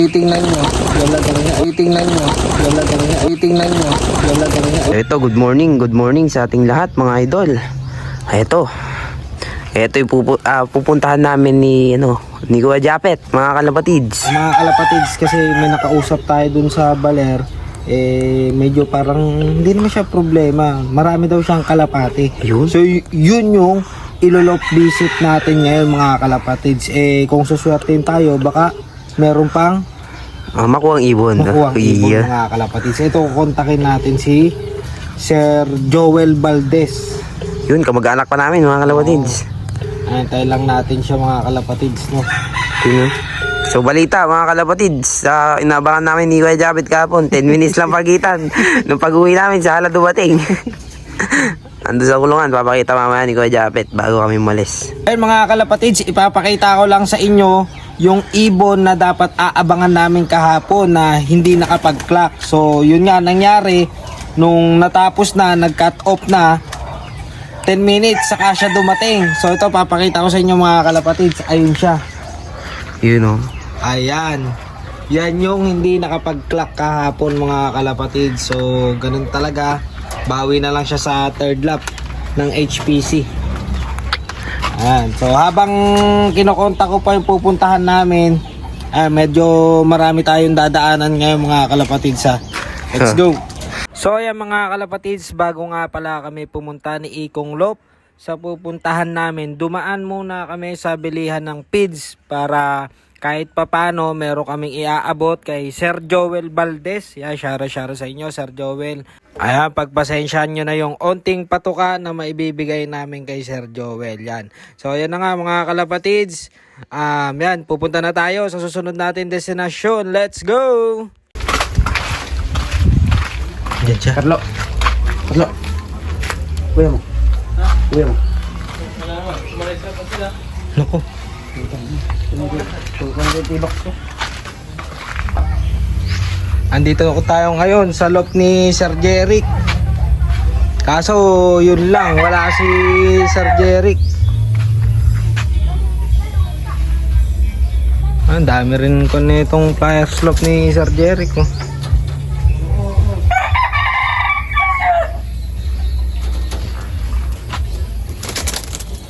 Titingnan nyo, lalagyan niya. Titingnan nyo, lalagyan niya. Titingnan nyo, lalagyan niya. Ito, good morning sa ating lahat mga idol. Ito yung pupuntahan namin ni Kuya Japet, mga kalapatids. Mga kalapatids, kasi may nakausap tayo dun sa baler. Medyo parang hindi naman siya problema. Marami daw siyang kalapati. Yun? So yun yung ilolop visit natin ngayon mga kalapatids. Kung suswertein tayo, baka meron pang Makuha ang ibon. makuha ang ibon mga kalapatids. Ito, kontakin natin si Sir Joel Valdez. Yun, kamag-anak pa namin mga kalapatids. Antay lang natin siya mga kalapatids, no? Yun. So balita mga kalapatids, inabangan namin ni Kuya Japet kahapon, 10 minutes lang pagitan. Nung pag-uwi namin sa hala dumating. Ando sa kulungan, papakita mamaya ni Kuya Japet bago kami umalis. Ayun mga kalapatids, ipapakita ko lang sa inyo yung ibon na dapat aabangan namin kahapon na hindi nakapag-clock. So yun nga nangyari, nung natapos na, nag-cut off na, 10 minutes saka siya dumating. So ito, papakita ko sa inyo mga kalapatids. Ayun siya. Yun o. Ayan. Yan yung hindi nakapag-clock kahapon mga kalapatids. So ganun talaga. Bawi na lang siya sa third lap ng HPC. Ayan. So habang kinokontak ko pa yung pupuntahan namin, medyo marami tayong dadaanan ngayon mga kalapatids ha. Let's go. So ayan mga kalapatids, bago nga pala kami pumunta ni Ikong Lop sa pupuntahan namin, dumaan muna kami sa bilihan ng feeds para kahit papano meron kaming iaabot kay Sir Joel Valdez. Yeah, share sa inyo Sir Joel. Ayan, pagpasensyahan nyo na yung onting patuka na maibibigay namin kay Sir Joel. Yan. So ayan na nga mga kalapatids. Yan, pupunta na tayo sa susunod natin destinasyon. Let's go! Diyan siya. Carlo. Kuya mo. Naku. Andito tayo ngayon sa loob ni Sir Jeric. Kaso yun lang, wala si Sir Jeric. Ang dami rin ko nitong flyer slope ni Sir Jeric.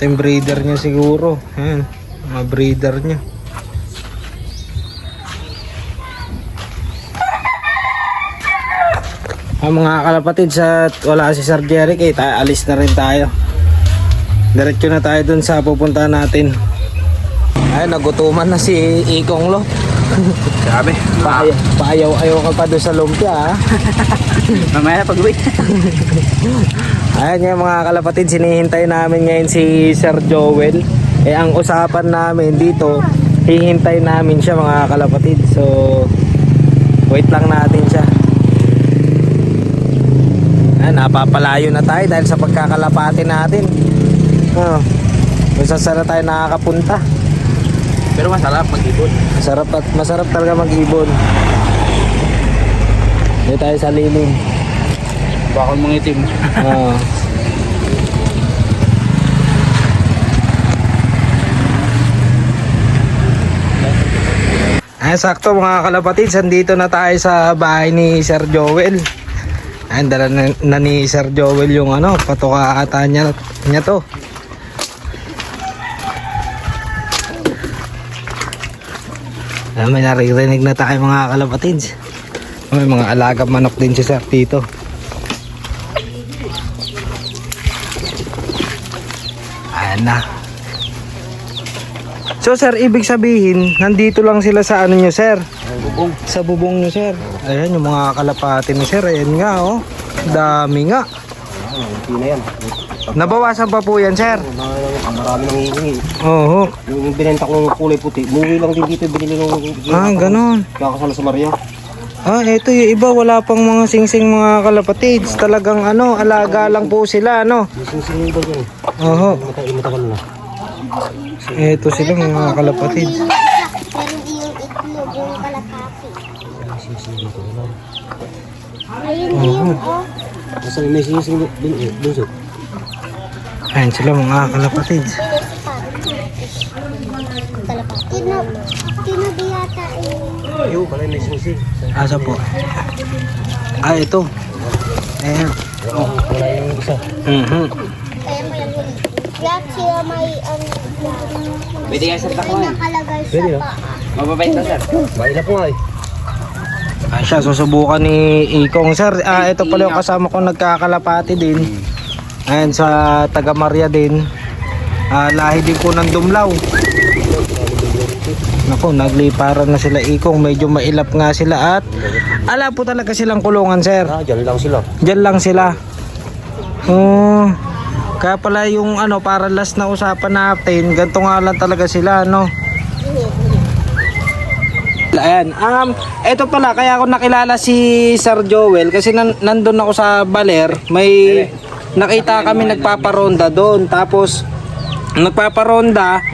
Ito yung breeder niya siguro. Ayan, mga breeder niya. Mga kalapatids, at wala si Sir Jeric alis na rin tayo. Diretso na tayo dun sa pupuntahan natin. Ay, nagutuman na si Ikong Lo. Sabi. Paayaw-ayaw ka pa doon sa lumpia ha. Mamaya pag-uwi. Ayan yung mga kalapatids, hinihintay namin ngayon si Sir Joel. Ang usapan namin dito, hihintay namin siya mga kalapatids. So wait lang natin siya. Napapalayo na tayo dahil sa pagkakalapati natin. Kung saan tayo nakakapunta. Pero masarap mag-ibon. Masarap talaga mag-ibon. Dito tayo sa lilim. Bakal mga itim. Sakto mga kalapatids, andito na tayo sa bahay ni Sir Joel. Dala na ni Sir Joel yung patuka ata niya to. May naririnig na tayo mga kalapatids. May mga alagang manok din si Sir dito. Ayan na. So Sir, ibig sabihin, nandito lang sila sa nyo Sir? Sa bubong nyo Sir. Ayan yung mga kalapati ni Sir. Ayan nga dami nga. Nabawasan pa po yan Sir? Marami nang hihingi. Oo. Yung binenta ko ng kulay puti, muwi lang din dito, binili nung Ganon. kakasala sa Maria. Ito yung iba, wala pang mga singsing mga kalapatids. Talagang alaga lang po sila, Sing-sing ba yun? Oo. Matagal na. Ito sila mga kalapatids. Pero hindi yung itlog, yung kalapati. Ayun yung, Nasa may sing-sing dun. Ayan sila mga kalapatids. kalapati. Tinabi yata Yung pala may susi. Asa po? Ah, ito. Ayan. Wala yung isa. Mhm. Kaya may lahat sila may Pwede nga sir may nakalagay sa Pwede, no? paa. Mababait na sir. Baila po nga eh. Ah, siya, susubukan ni Ikong. Sir, ito pala yung kasama ko nagkakalapati din. Ayan, sa taga Maria din. Lahi din po ng Dumlaw. Naku, nagliparan na sila Ikong. Medyo mailap nga sila at ala po talaga silang kulungan, sir. Dyan lang sila. Diyan lang sila. Kaya pala yung ano, para last na usapan natin, ganito nga lang talaga sila, no? Ayan, eto pala, kaya ako nakilala si Sir Joel kasi nandun ako sa Baler, may nakita kami nagpaparonda doon, tapos nagpaparonda,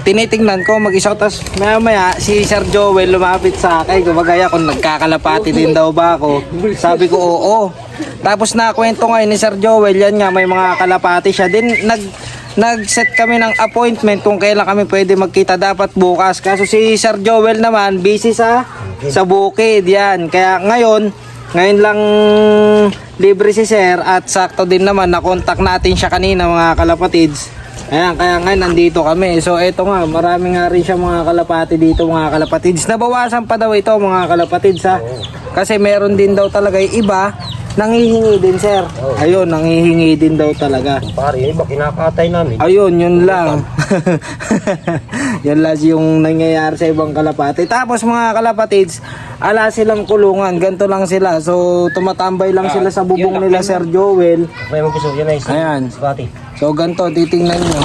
tinitingnan ko mag-isa, tapos maya si Sir Joel lumapit sa akin, gumagaya kung nagkakalapati din daw ba ako, sabi ko oo. Tapos nakwento ngayon ni Sir Joel, yan nga may mga kalapati siya din, nag-set kami ng appointment kung kailan kami pwede magkita, dapat bukas. Kaso si Sir Joel naman busy sa bukid yan. Kaya ngayon lang libre si Sir at sakto din naman na-contact natin siya kanina mga kalapatids. Ayan, kaya ngayon nandito kami. So eto nga, marami nga rin siya mga kalapati dito mga kalapatids. Nabawasan pa daw ito mga kalapatids ha. Kasi meron din daw talaga yung iba nangihingi din, sir. Ayun, nangihingi din daw talaga. Pare, yung iba kinakatay namin. Ayun, yun lang. Yan lang yung nangyayari sa ibang kalapati. Tapos mga kalapatids, ala silang kulungan, ganito lang sila. So tumatambay lang sila sa bubong nila, Sir Joel. May mag-gusto, yan ay Ayan. Spati. So ganito, titingnan nyo.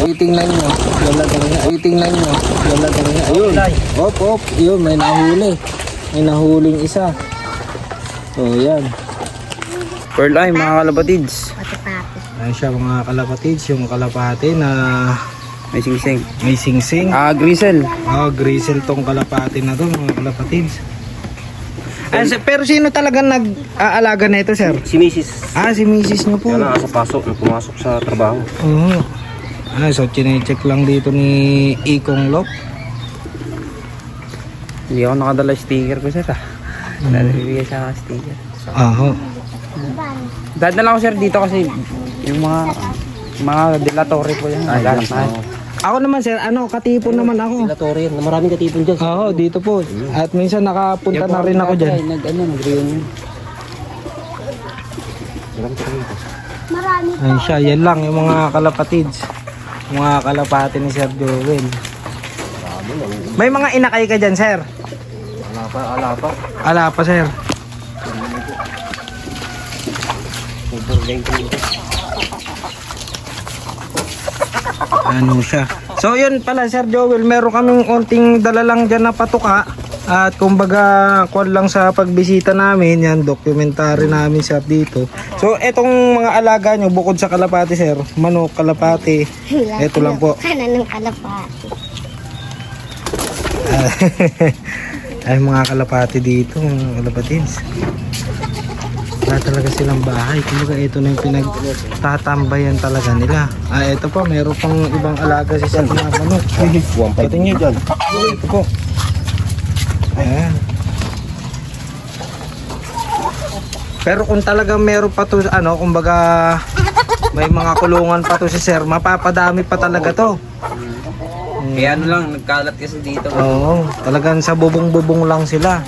Titingnan nyo. Titingnan nyo. Ayun. Op. Yun, may nahuli. May nahuling isa. So yan. Pearl eye mga kalapatids. Pati-pati. Ayan siya mga kalapatids. Yung kalapati na May singsing. may singsing. Grisel. Grisel tong kalapati na to mga kalapatids. Pero sino talaga nag-aalaga na ito, sir? Si Mrs. Si Mrs. nyo po. Yan ang asa pasok, pumasok sa trabaho. Oo. So chinecheck lang dito ni Ikong Lop. Hindi ako nakadala sticker ko sir Nalibigay sa sticker. Aho. Dahil na lang ako sir dito kasi yung mga delatory po yan. Ako naman, sir, katipon naman ako. Latorre, maraming katipon dyan. Oo, dito po. At minsan nakapunta na rin ako dyan. Nag-reunion. Marami. Ayun siya, yan lang yung mga kalapatids. Mga kalapati ni Sir Joel. May mga inakay ka dyan, sir? Ala pa. Ala pa, sir. Ano siya? So yun pala, Sir Joel, meron kaming onting dala lang dyan na patuka. At kumbaga, kwan lang sa pagbisita namin, yan, documentary namin sir dito. So etong mga alaga nyo, bukod sa kalapati sir, manok, kalapati, eto lang po. Kanan ng kalapati. Ay mga kalapati dito, mga kalapatins. Wala talaga silang bahay. Kumbaga ito na yung pinagtatambayan talaga nila. Ito po, meron pang ibang alaga si Sir na manok. Pati nyo dyan. Ito po. Ayan. Pero kung talagang meron pa to, kumbaga may mga kulungan pa to si Sir, mapapadami pa talaga to. Kaya ano lang, nagkalat kasi dito. Oo, talagang sa bubong-bubong lang sila.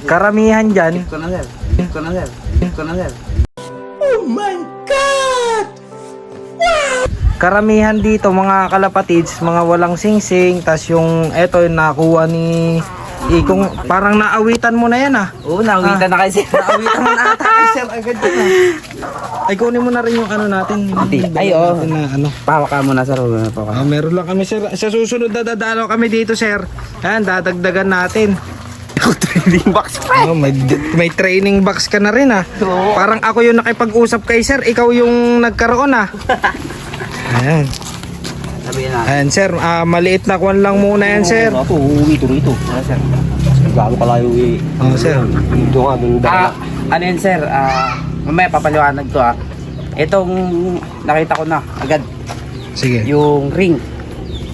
Karamihan dyan. Ko na sir. Karamihan dito mga kalapatids, mga walang singsing, tas yung eto yung nakuha ni Ikong, parang naawitan mo na yan Oo, nawitan na kasi. Naawitan mo na ata kay Sir agad yun Ay kunin mo na rin yung natin. Ay, oo. Na, Pawak ka muna sir. meron lang kami sir. Sa susunod na dadalaw kami dito sir. Ayan, dadagdagan natin. Training box May training box ka na rin Parang ako yung nakipag-usap kay sir, ikaw yung nagkaroon Ayan. Sabihin na. Ayan sir, maliit na kwan lang muna yan sir. Ito, uuwi ito rito. Sir. Gaano kalayo eh. Sir. Dito nga, dun dala. Ano yun sir? Mamaya papaliwanag ko Itong nakita ko na agad. Sige. Yung ring.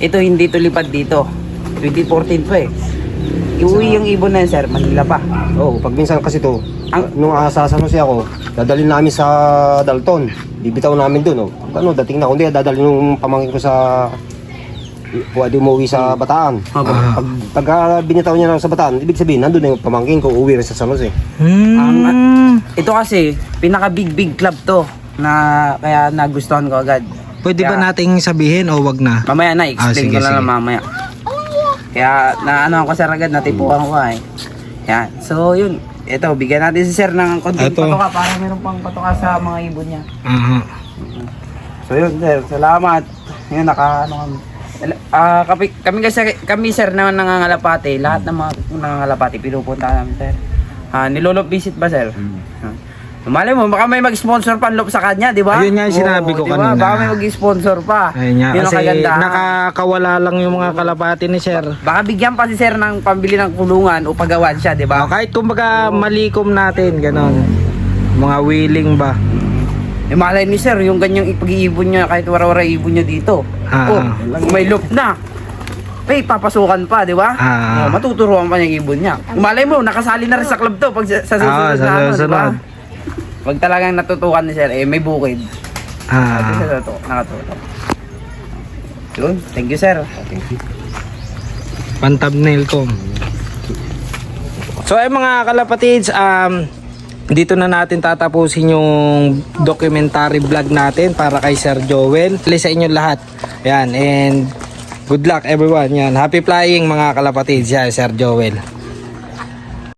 ito hindi to lipad dito. 2014 to eh. Iuwi yung ibon na yun, sir, Manila pa. Oo, pag minsan kasi to, Ang- nung sa San Jose ako, dadalhin namin sa Dalton. Bibitaw namin doon, oh. Ano, dating na, kundi dadalhin yung pamangkin ko sa pwede umuwi sa Bataan. Pag binitaw niya lang sa Bataan, ibig sabihin, nandun na yung pamangkin ko, uwi rin sa San Jose. Ito kasi, pinaka big club to na kaya nagustuhan ko agad. Pwede ba Kaya- nating sabihin o wag na? Mamaya na, explain sige, ko na sige. lang mamaya. Kaya naano ko sir agad, natipuan ko eh. Yan. So yun, ito, bigyan natin si sir ng konting Ito. patoka para meron pang patoka sa mga ibon niya. Aha. So yun sir, salamat. Yun, naka ano kami. Kami sir naman nangangalapati, lahat ng mga nangangalapati pinupunta namin sir. Nilolop visit ba sir? Malay mo, baka may mag-sponsor pa lop sa kanya, di ba? Ayun nga yung sinabi ko diba? kanina. Baka may mag-sponsor pa. Ayun nga, Yun ang kasi kagandahan. nakakawala lang yung mga kalapati ni sir. Baka bigyan pa si sir ng pambili ng kulungan o pagawan siya, di ba? Kahit kumbaga malikom natin, ganon. Mga willing ba? Malay ni sir, yung ganyang ipag-iibon niya, kahit wara-wara ibon niya dito. May loop na. Papasukan pa, di ba? Matuturuan pa niya yung ibon niya. Malay mo, nakasali na rin sa club to pag sa susunod sa na ano, di ba? susunod. Pag talagang natutukan ni sir, may bukid. Ito sa nakatutok. Yun, thank you sir. Pan-thumbnail ko. So ay mga kalapatids, dito na natin tatapusin yung documentary vlog natin para kay Sir Joel. Sa inyo lahat. Yan, and good luck everyone. Yan, happy flying mga kalapatids. Yan, Sir Joel.